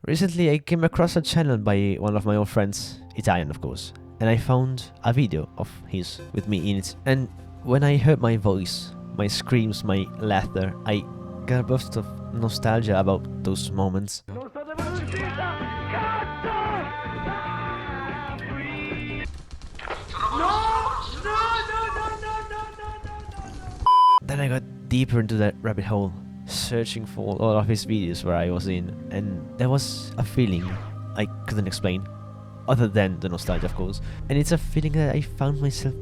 Recently, I came across a channel by one of my old friends, Italian of course, and I found a video of his with me in it. And when I heard my voice, my screams, my laughter, I got a burst of nostalgia about those moments. Then I got deeper into that rabbit hole, searching for all of his videos where I was in, and there was a feeling I couldn't explain, other than the nostalgia of course. And it's a feeling that I found myself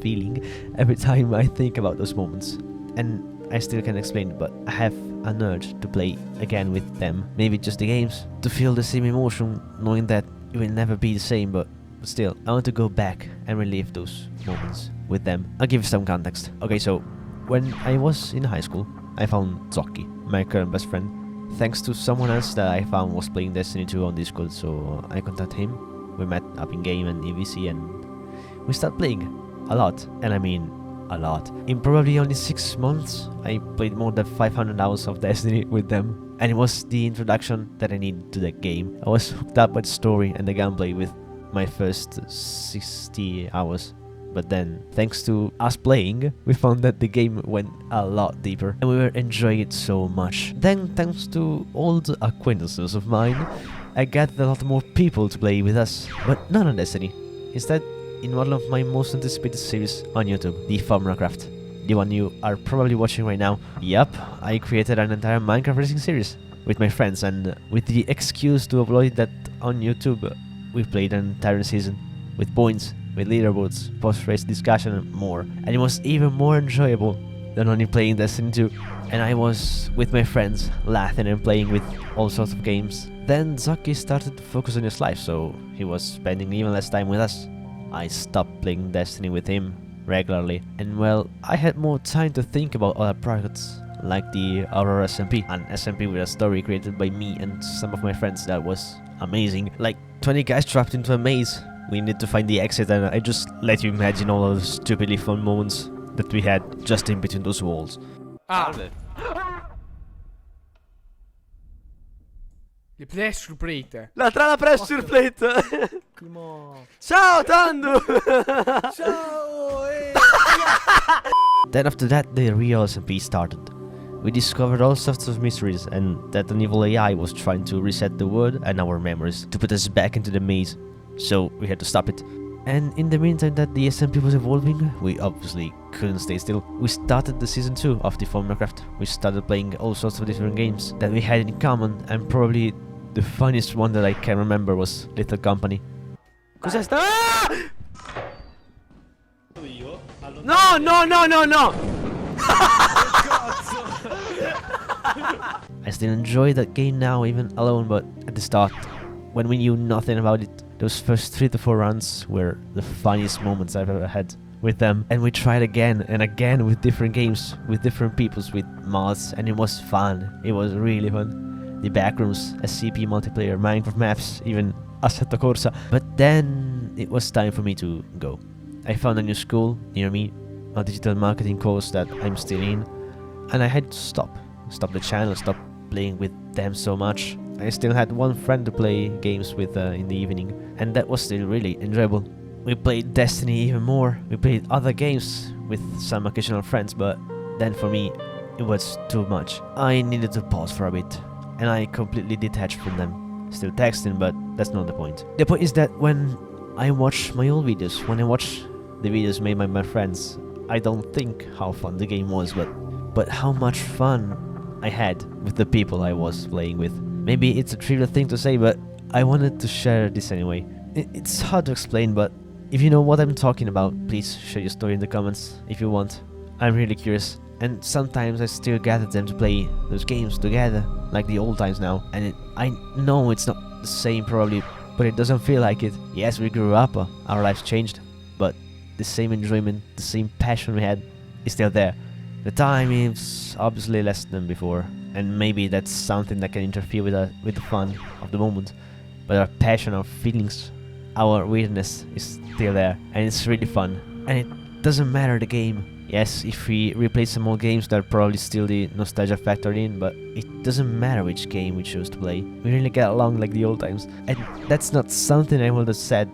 feeling every time I think about those moments. And I still can't explain it, but I have an urge to play again with them. Maybe just the games, to feel the same emotion, knowing that it will never be the same, but still, I want to go back and relive those moments with them. I'll give you some context. Okay, so when I was in high school, I found Zocchi, my current best friend, thanks to someone else that I found was playing Destiny 2 on Discord, so I contacted him. We met up in game and EVC and we started playing a lot, and I mean a lot. In probably only 6 months, I played more than 500 hours of Destiny with them, and it was the introduction that I needed to the game. I was hooked up by the story and the gameplay with my first 60 hours. But then, thanks to us playing, we found that the game went a lot deeper and we were enjoying it so much. Then, thanks to old acquaintances of mine, I got a lot more people to play with us, but not on Destiny. Instead, in one of my most anticipated series on YouTube, the Formulacraft, the one you are probably watching right now. Yup, I created an entire Minecraft racing series with my friends, and with the excuse to upload that on YouTube, we played an entire season with points, with leaderboards, post-race discussion and more. And it was even more enjoyable than only playing Destiny 2. And I was with my friends, laughing and playing with all sorts of games. Then Zocchi started to focus on his life, so he was spending even less time with us. I stopped playing Destiny with him regularly, and well, I had more time to think about other projects, like the Aurora SMP, an SMP with a story created by me and some of my friends that was amazing. Like 20 guys trapped into a maze. We need to find the exit, and I just let you imagine all of the stupidly fun moments that we had just in between those walls. Salve. Le pressure plate. La trama pressure plate. Ciao Tandu. Ciao. Then after that, the real SMP started. We discovered all sorts of mysteries, and that an evil AI was trying to reset the world and our memories to put us back into the maze. So we had to stop it. And in the meantime that the SMP was evolving, we obviously couldn't stay still. We started the season 2 of the Formulacraft. We started playing all sorts of different games that we had in common, and probably the funniest one that I can remember was Little Company. Cos'è sta? No, no, no, no, no. I still enjoy that game now, even alone, but at the start, when we knew nothing about it, those first 3 to 4 rounds were the funniest moments I've ever had with them. And we tried again and again with different games, with different peoples, with mods, and it was fun. It was really fun. The backrooms, SCP multiplayer, Minecraft maps, even Assetto Corsa. But then it was time for me to go. I found a new school near me, a digital marketing course that I'm still in, and I had to stop the channel, stop playing with them so much. I still had one friend to play games with in the evening, and that was still really enjoyable. We played Destiny even more, we played other games with some occasional friends, but then for me, it was too much. I needed to pause for a bit, and I completely detached from them. Still texting, but that's not the point. The point is that when I watch my old videos, when I watch the videos made by my friends, I don't think how fun the game was, but how much fun I had with the people I was playing with. Maybe it's a trivial thing to say, but I wanted to share this anyway. It's hard to explain, but if you know what I'm talking about, please share your story in the comments if you want. I'm really curious, and sometimes I still gather them to play those games together, like the old times now. And I know it's not the same probably, but it doesn't feel like it. Yes, we grew up, our lives changed, but the same enjoyment, the same passion we had is still there. The time is obviously less than before, and maybe that's something that can interfere with the fun of the moment. But our passion, our feelings, our weirdness is still there, and it's really fun. And it doesn't matter the game, Yes, if we replay some old games, there probably still the nostalgia factored in, but it doesn't matter which game we choose to play. We really get along like the old times. And that's not something I would have said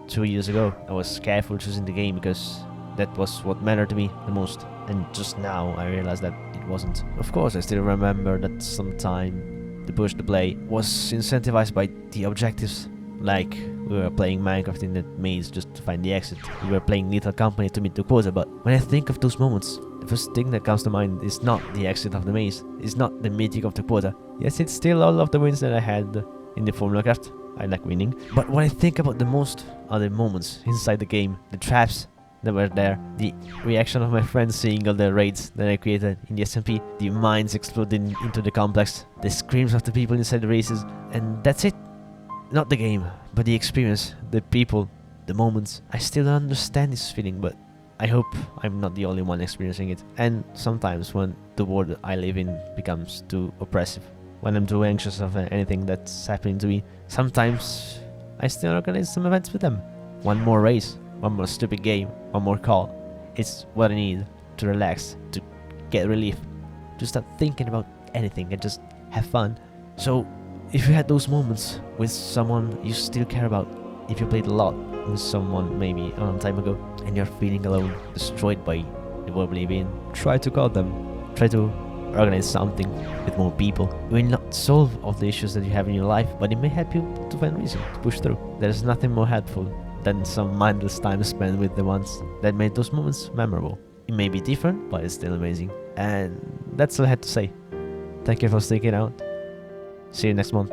2 years ago. I was careful choosing the game because that was what mattered to me the most. And just now I realized that it wasn't. Of course, I still remember that sometime the push to play was incentivized by the objectives. Like, we were playing Minecraft in the maze just to find the exit. We were playing Lethal Company to meet the quota, but when I think of those moments, the first thing that comes to mind is not the exit of the maze, it's not the meeting of the quota. Yes, it's still all of the wins that I had in the Formula Craft. I like winning. But what I think about the most are the moments inside the game, the traps that were there, the reaction of my friends seeing all the raids that I created in the SMP, the mines exploding into the complex, the screams of the people inside the races, and that's it. Not the game, but the experience, the people, the moments. I still don't understand this feeling, but I hope I'm not the only one experiencing it. And sometimes when the world I live in becomes too oppressive, when I'm too anxious of anything that's happening to me, sometimes I still organize some events with them. One more race, one more stupid game, one more call. It's what I need to relax, to get relief, to stop thinking about anything and just have fun. So, if you had those moments with someone you still care about, if you played a lot with someone maybe a long time ago, and you're feeling alone, destroyed by the world we live in, try to call them. Try to organize something with more people. It will not solve all the issues that you have in your life, but it may help you to find reason to push through. There's nothing more helpful than some mindless time spent with the ones that made those moments memorable. It may be different, but it's still amazing. And that's all I had to say. Thank you for sticking out. See you next month.